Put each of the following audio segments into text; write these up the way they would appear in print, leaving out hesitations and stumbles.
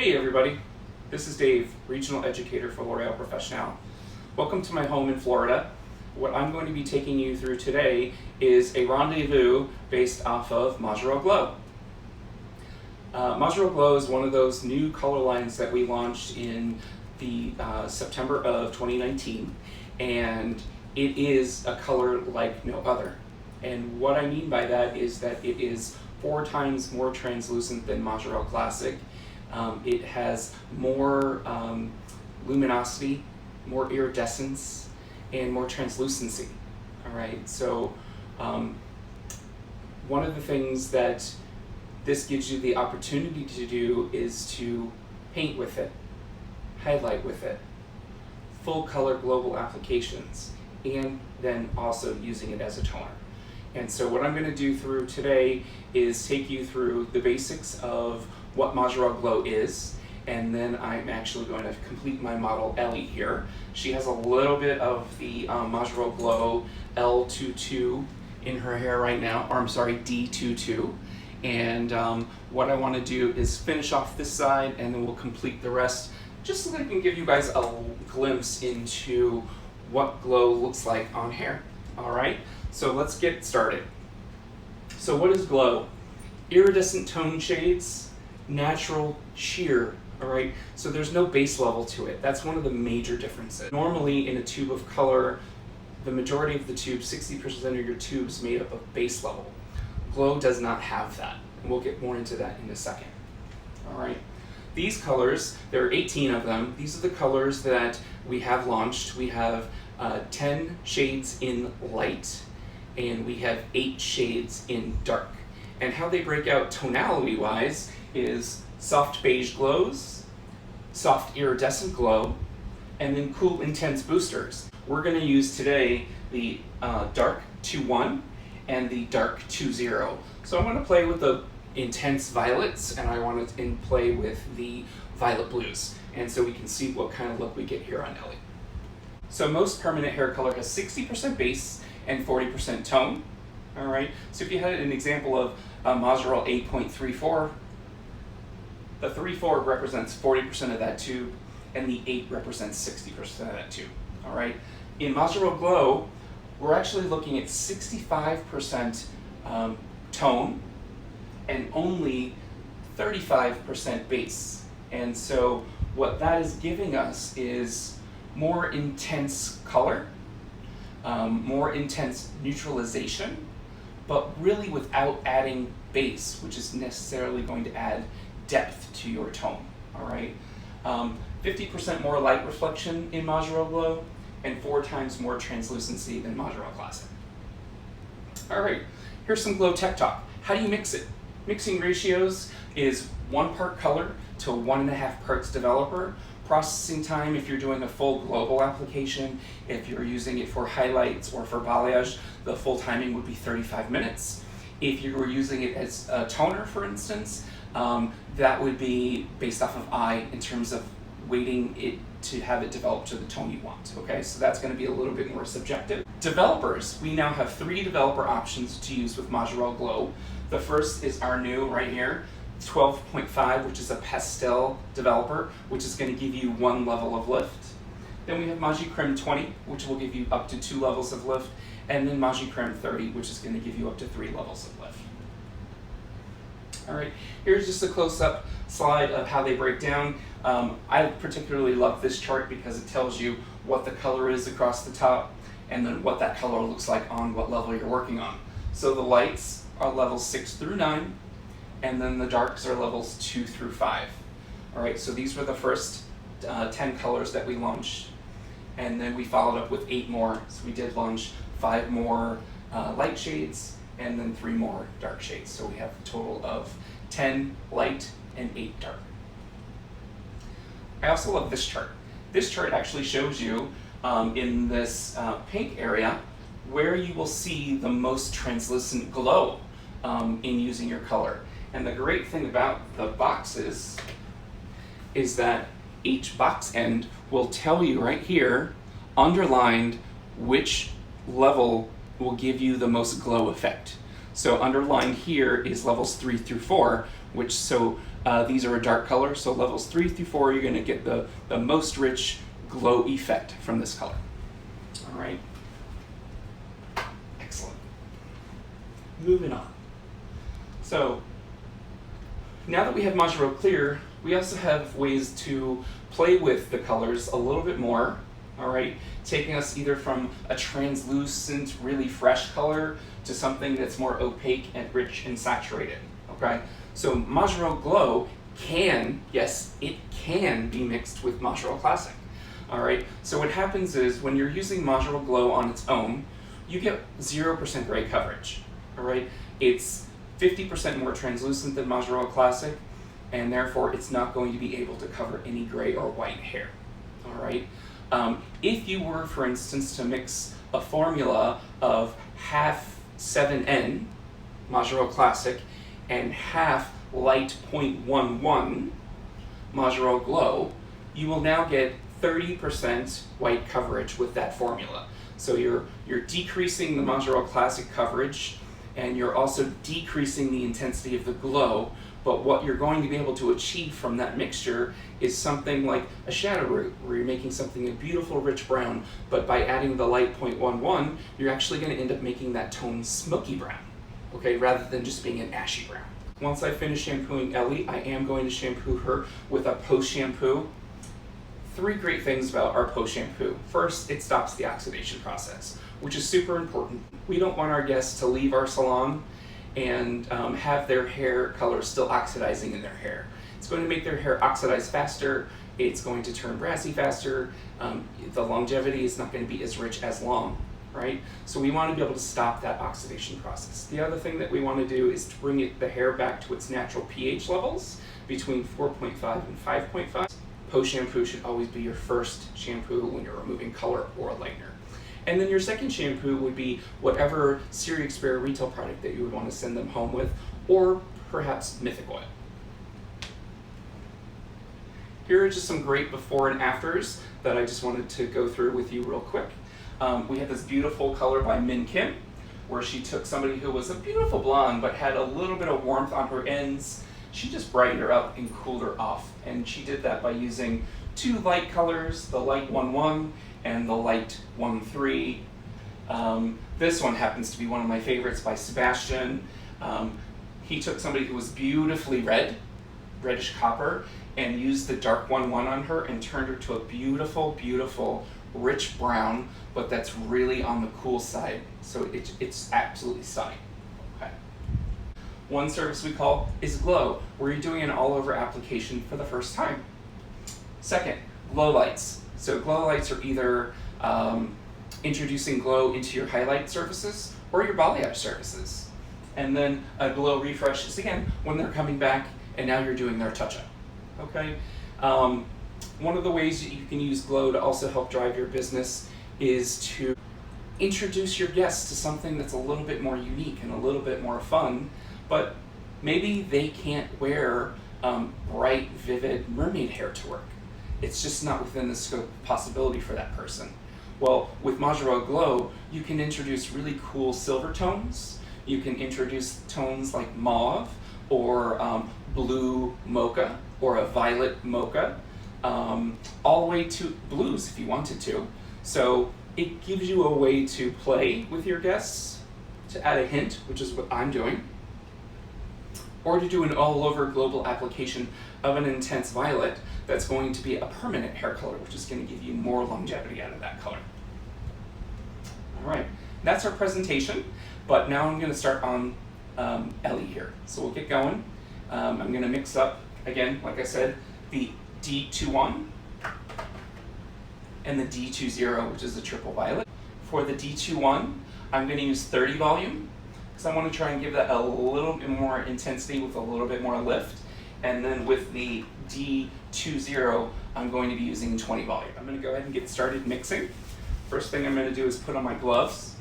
Hey everybody, this is Dave, Regional Educator for L'Oréal Professionnel. Welcome to my home in Florida. What I'm going to be taking you through today is a rendezvous based off of Majirel GLOW. Majirel GLOW is one of those new color lines that we launched in the September of 2019, and it is a color like no other. And what I mean by that is that it is 4 times more translucent than Majirel Classic. It has more luminosity, more iridescence, and more translucency. All right, so one of the things that this gives you the opportunity to do is to paint with it, highlight with it, full color global applications, and then also using it as a toner. And so what I'm going to do through today is take you through the basics of what Majirel GLOW is, and then I'm actually going to complete my model Ellie here. She has a little bit of the Majirel GLOW L22 in her hair right now, or I'm sorry, D22. And what I want to do is finish off this side, and then we'll complete the rest, just so that I can give you guys a glimpse into what glow looks like on hair. All right, so let's get started. So what is glow? Iridescent tone shades, natural sheer. All right, so there's no base level to it. That's one of the major differences. Normally in a tube of color, the majority of the tube, 60% of your tube is made up of base level. Glow does not have that, and we'll get more into that in a second. All right, these colors, there are 18 of them. These are the colors that we have launched. We have 10 shades in light, and we have 8 shades in dark. And how they break out tonality wise is soft beige glows, soft iridescent glow, and then cool intense boosters. We're going to use today the dark 2-1 and the dark 2-0. So I'm going to play with the intense violets, and I want to play with the violet blues, and so we can see what kind of look we get here on Ellie. So most permanent hair color has 60% base and 40% tone. All right, so if you had an example of Majirel 8.34, the 3.4 represents 40% of that tube, and the 8 represents 60% of that tube. All right, in Majirel GLOW, we're actually looking at 65% tone and only 35% base. And so what that is giving us is more intense color, more intense neutralization, but really without adding base, which is necessarily going to add depth to your tone. All right, 50% more light reflection in Majirel GLOW, and 4 times more translucency than Majirel Classic. All right, here's some glow tech talk. How do you mix it? Mixing ratios is 1 part color to 1.5 parts developer. Processing time, if you're doing a full global application, if you're using it for highlights or for balayage, the full timing would be 35 minutes. If you were using it as a toner, for instance, that would be based off of eye in terms of waiting it to have it develop to the tone you want. Okay, so that's going to be a little bit more subjective. Developers, we now have 3 developer options to use with Majirel GLOW. The first is our new right here, 12.5, which is a pastel developer, which is going to give you 1 level of lift. Then we have Majirel 20, which will give you up to 2 levels of lift, and then Majirel 30, which is going to give you up to 3 levels of lift. All right, here's just a close-up slide of how they break down. I particularly love this chart because it tells you what the color is across the top, and then what that color looks like on what level you're working on. So the lights are levels 6 through 9, and then the darks are levels 2 through 5. All right, so these were the first 10 colors that we launched, and then we followed up with 8 more. So we did launch 5 more light shades, and then 3 more dark shades. So we have a total of 10 light and 8 dark. I also love this chart. This chart actually shows you in this pink area where you will see the most translucent glow in using your color. And the great thing about the boxes is that each box end will tell you right here, underlined, which level will give you the most glow effect. So underlined here is levels 3 through 4, These are a dark color, so levels 3 through 4, you're going to get the most rich glow effect from this color. All right. Excellent. Moving on. So now that we have Majirel Clear, we also have ways to play with the colors a little bit more, all right? Taking us either from a translucent, really fresh color to something that's more opaque and rich and saturated, okay? So Majirel Glow can, yes, it can be mixed with Majirel Classic, all right? So what happens is when you're using Majirel Glow on its own, you get 0% gray coverage, all right? It's 50% more translucent than Majirel Classic, and therefore it's not going to be able to cover any gray or white hair, all right? If you were, for instance, to mix a formula of half 7N Majirel Classic and half light 0.11 Majirel Glow, you will now get 30% white coverage with that formula. So you're decreasing the Majirel Classic coverage, and you're also decreasing the intensity of the glow, but what you're going to be able to achieve from that mixture is something like a shadow root, where you're making something a beautiful rich brown, but by adding the light 0.11, you're actually going to end up making that tone smoky brown, okay, rather than just being an ashy brown. Once I finish shampooing Ellie, I am going to shampoo her with a post-shampoo. 3 great things about our post-shampoo. First, it stops the oxidation process, which is super important. We don't want our guests to leave our salon and have their hair color still oxidizing in their hair. It's going to make their hair oxidize faster, it's going to turn brassy faster, the longevity is not going to be as rich as long, right? So we want to be able to stop that oxidation process. The other thing that we want to do is to bring the hair back to its natural pH levels between 4.5 and 5.5. Post-shampoo should always be your first shampoo when you're removing color or lightener. And then your second shampoo would be whatever Siri Experior retail product that you would want to send them home with, or perhaps Mythic Oil. Here are just some great before and afters that I just wanted to go through with you real quick. We have this beautiful color by Min Kim, where she took somebody who was a beautiful blonde but had a little bit of warmth on her ends. She just brightened her up and cooled her off, and she did that by using 2 light colors, the light 1-1 and the light 1-3. This one happens to be one of my favorites by Sebastian. He took somebody who was beautifully reddish copper, and used the dark 1-1 on her and turned her to a beautiful, beautiful, rich brown, but that's really on the cool side. So it's absolutely stunning. Okay. One service we call is Glow, where you're doing an all-over application for the first time. Second, glow lights. So glow lights are either introducing glow into your highlight surfaces or your balayage surfaces. And then a glow refresh is, again, when they're coming back and now you're doing their touch-up. Okay? One of the ways that you can use glow to also help drive your business is to introduce your guests to something that's a little bit more unique and a little bit more fun, but maybe they can't wear bright, vivid mermaid hair to work. It's just not within the scope of possibility for that person. Well, with Majirel Glow, you can introduce really cool silver tones. You can introduce tones like mauve or blue mocha or a violet mocha, all the way to blues if you wanted to. So it gives you a way to play with your guests, to add a hint, which is what I'm doing, or to do an all-over global application of an intense violet that's going to be a permanent hair color, which is going to give you more longevity out of that color. All right, that's our presentation, but now I'm going to start on Ellie here. So we'll get going. I'm going to mix up, again, like I said, the D21 and the D20, which is the triple violet. For the D21, I'm going to use 30 volume, because I want to try and give that a little bit more intensity with a little bit more lift. And then with the D20, I'm going to be using 20 volume. I'm going to go ahead and get started mixing. First thing I'm going to do is put on my gloves.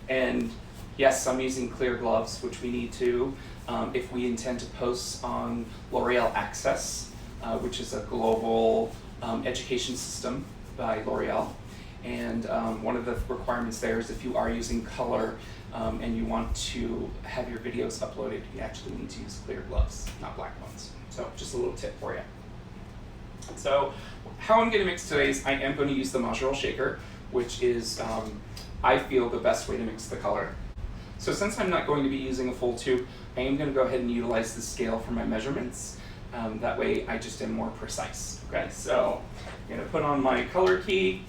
And yes, I'm using clear gloves, which we need to if we intend to post on L'Oréal Access, which is a global education system by L'Oréal. And one of the requirements there is if you are using color, and you want to have your videos uploaded, you actually need to use clear gloves, not black ones. So just a little tip for you. So how I'm going to mix today is I am going to use the Majirel shaker, which is, I feel, the best way to mix the color. So since I'm not going to be using a full tube, I am going to go ahead and utilize the scale for my measurements. That way I just am more precise. Okay, so I'm going to put on my color key,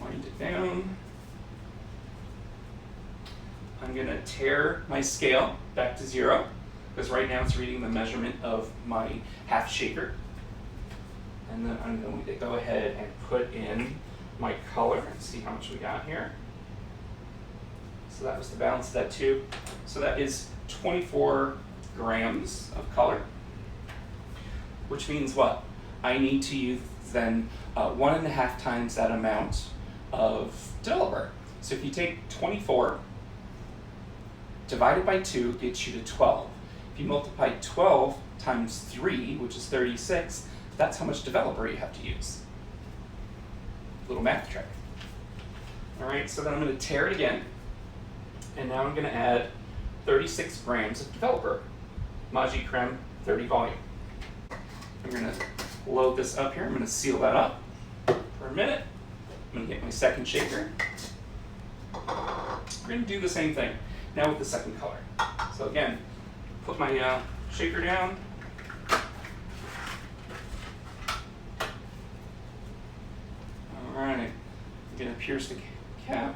wind it down. I'm going to tare my scale back to 0, because right now it's reading the measurement of my half shaker. And then I'm going to go ahead and put in my color and see how much we got here. So that was the balance of that tube. So that is 24 grams of color, which means what? I need to use then 1.5 times that amount of developer. So if you take 24 divided by 2 gets you to 12. If you multiply 12 times 3, which is 36, that's how much developer you have to use. Little math trick. All right, so then I'm going to tare it again. And now I'm going to add 36 grams of developer. Magi Creme 30 volume. I'm going to load this up here. I'm going to seal that up for a minute. I'm going to get my second shaker. We're going to do the same thing, now with the second color. So again, put my shaker down. All right, I'm going to pierce the cap.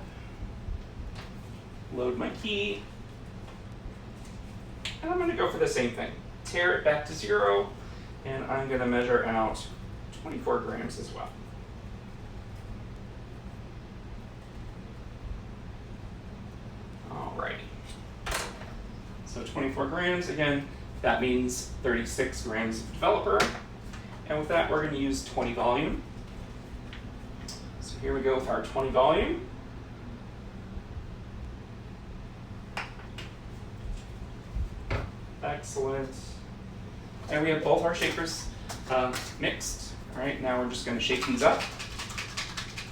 Load my key, and I'm going to go for the same thing. Tare it back to 0, and I'm going to measure out 24 grams as well. Alrighty. So 24 grams, again, that means 36 grams of developer. And with that, we're going to use 20 volume. So here we go with our 20 volume. Excellent. And we have both our shakers mixed. All right, now we're just going to shake these up.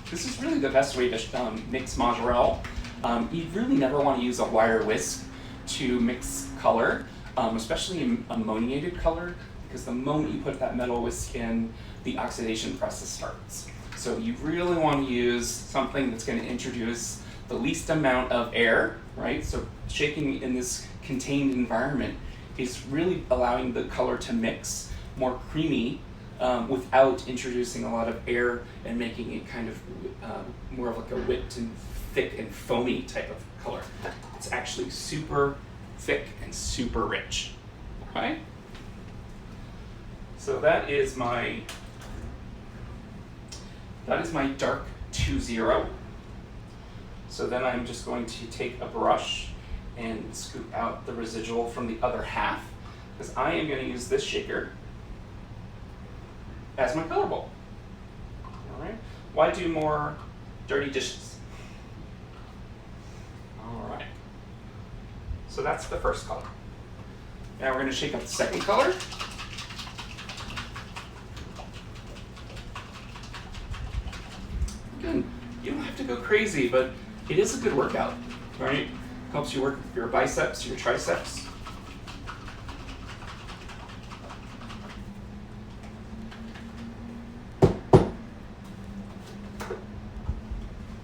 This is really the best way to mix Majirel. You really never want to use a wire whisk to mix color, especially ammoniated color, because the moment you put that metal whisk in, the oxidation process starts. So you really want to use something that's going to introduce the least amount of air, right? So shaking in this contained environment is really allowing the color to mix more creamy without introducing a lot of air and making it kind of more of like a whipped and thick and foamy type of color. It's actually super thick and super rich. Okay? So that is my dark 2-0. So then I'm just going to take a brush and scoop out the residual from the other half, because I am going to use this shaker as my color bowl. All right. Why do more dirty dishes? All right. So that's the first color. Now we're going to shake up the second color. Again, you don't have to go crazy, but it is a good workout, right? Helps you work your biceps, your triceps.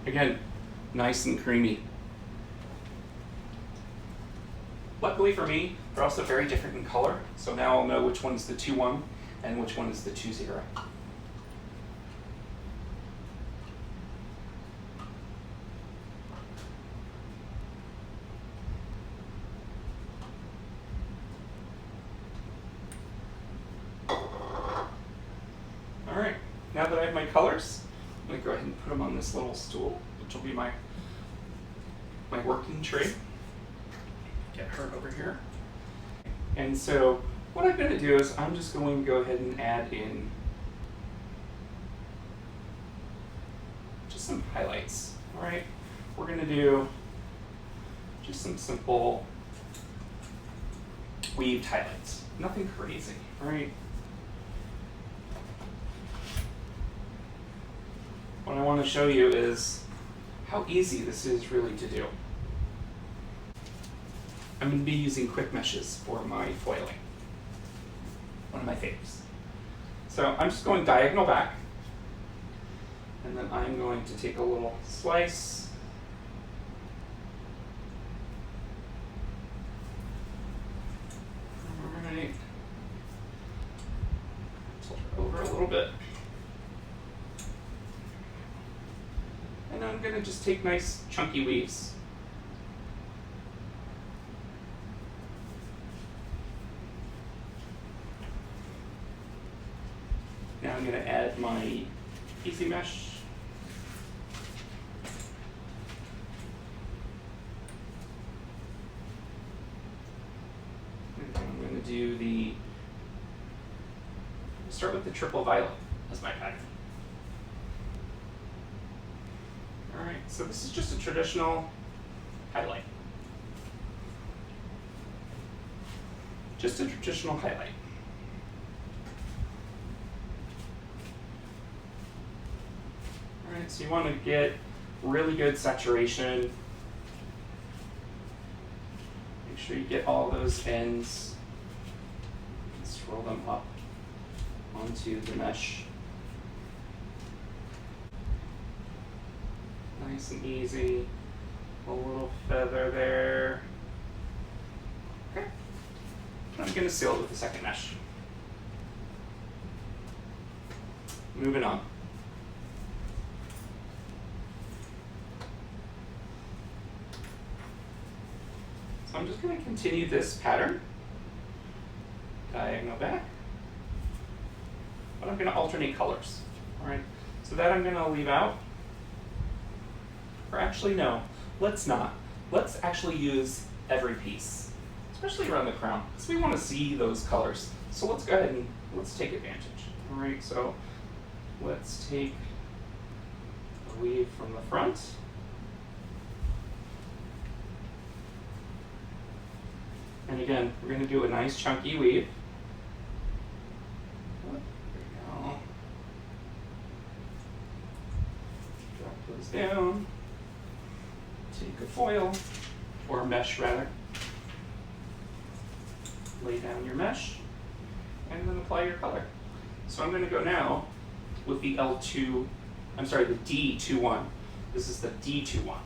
Again, nice and creamy. Luckily for me, they're also very different in color, so now I'll know which one's the 2-1 and which one is the 2-0. Alright, now that I have my colors, I'm going to go ahead and put them on this little stool, which will be my working tray. Get her over here. And so what I'm going to do is I'm just going to go ahead and add in just some highlights. Alright, we're going to do just some simple weaved highlights. Nothing crazy, alright? What I want to show you is how easy this is really to do. I'm going to be using quick meshes for my foiling. One of my faves. So I'm just going diagonal back, and then I'm going to take a little slice. All right. Tilt it over a little bit. And I'm going to just take nice chunky weaves. Now I'm going to add my easy mesh. And I'm going to do start with the triple violet as my pattern. All right, so this is just a traditional highlight. Just a traditional highlight. All right, so you want to get really good saturation. Make sure you get all those ends and swirl them up onto the mesh. Nice and easy. A little feather there. Okay. I'm going to seal it with the second mesh. Moving on. So I'm just going to continue this pattern. Diagonal back. But I'm going to alternate colors. All right. So that I'm going to leave out. Or actually, no, let's not. Let's actually use every piece, especially around the crown, because we want to see those colors. So let's go ahead and let's take advantage. All right, so let's take a weave from the front. And again, we're going to do a nice chunky weave. There we go. Drop those down. Take a foil, or a mesh rather. Lay down your mesh, and then apply your color. So I'm going to go now with the the D21. This is the D21,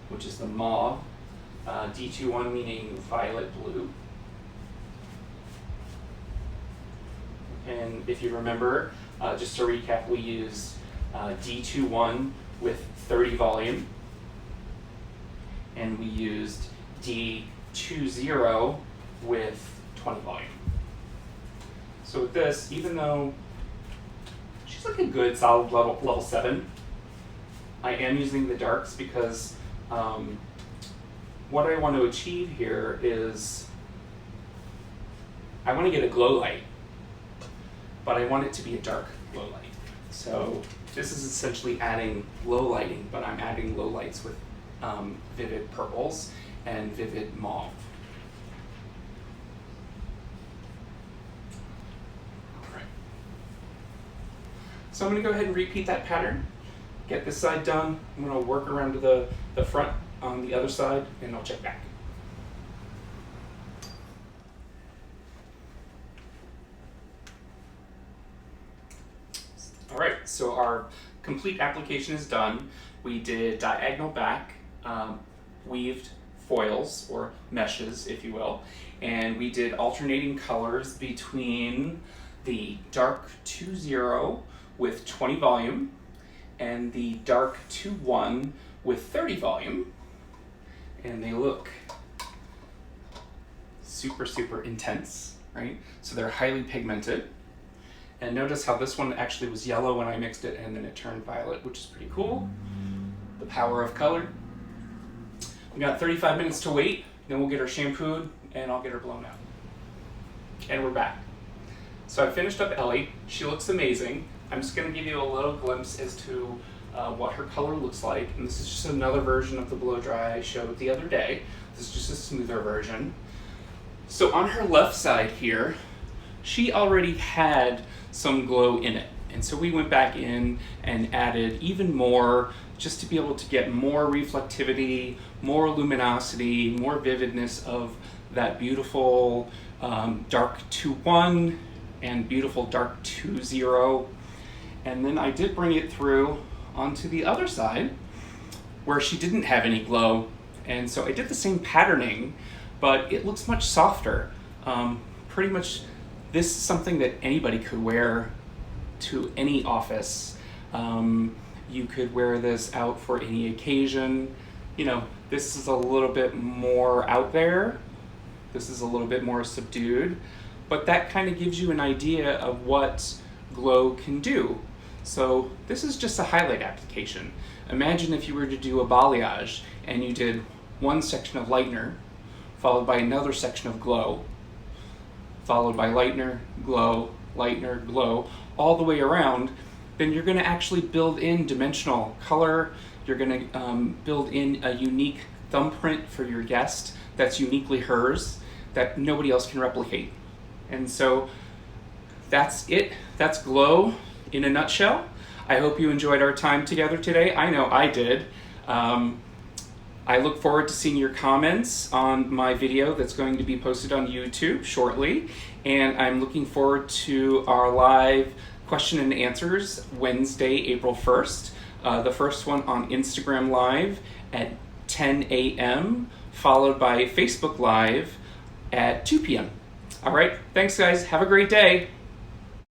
which is the mauve. D21 meaning violet blue. And if you remember, just to recap, we used D21 with 30 volume. And we used D20 with 20 volume. So with this, even though she's like a good solid level 7, I am using the darks because what I want to achieve here is I want to get a glow light, but I want it to be a dark glow light. So this is essentially adding low lighting, but I'm adding low lights with vivid purples and vivid mauve. All right. So I'm going to go ahead and repeat that pattern. Get this side done. I'm going to work around to the front on the other side, and I'll check back. All right, so our complete application is done. We did diagonal back, weaved foils, or meshes, if you will, and we did alternating colors between the dark 20 with 20 volume and the dark 21 with 30 volume, and they look super, super intense, right? So they're highly pigmented. And notice how this one actually was yellow when I mixed it, and then it turned violet, which is pretty cool. The power of color. We got 35 minutes to wait, then we'll get her shampooed, and I'll get her blown out. And we're back. So I finished up Ellie. She looks amazing. I'm just gonna give you a little glimpse as to what her color looks like. And this is just another version of the blow dry I showed the other day. This is just a smoother version. So on her left side here, she already had some glow in it. And so we went back in and added even more, just to be able to get more reflectivity, more luminosity, more vividness of that beautiful dark 2-1 and beautiful dark 2-0. And then I did bring it through onto the other side where she didn't have any glow. And so I did the same patterning, but it looks much softer. Pretty much this is something that anybody could wear to any office. You could wear this out for any occasion. You know, this is a little bit more out there. This is a little bit more subdued, but that kind of gives you an idea of what glow can do. So this is just a highlight application. Imagine if you were to do a balayage and you did one section of lightener, followed by another section of glow, followed by lightener, glow, all the way around. Then you're going to actually build in dimensional color. You're going to build in a unique thumbprint for your guest that's uniquely hers, that nobody else can replicate. And so that's it. That's glow in a nutshell. I hope you enjoyed our time together today. I know I did. I look forward to seeing your comments on my video that's going to be posted on YouTube shortly. And I'm looking forward to our live question and answers Wednesday, April 1st. The first one on Instagram Live at 10 a.m., followed by Facebook Live at 2 p.m. All right, thanks guys. Have a great day.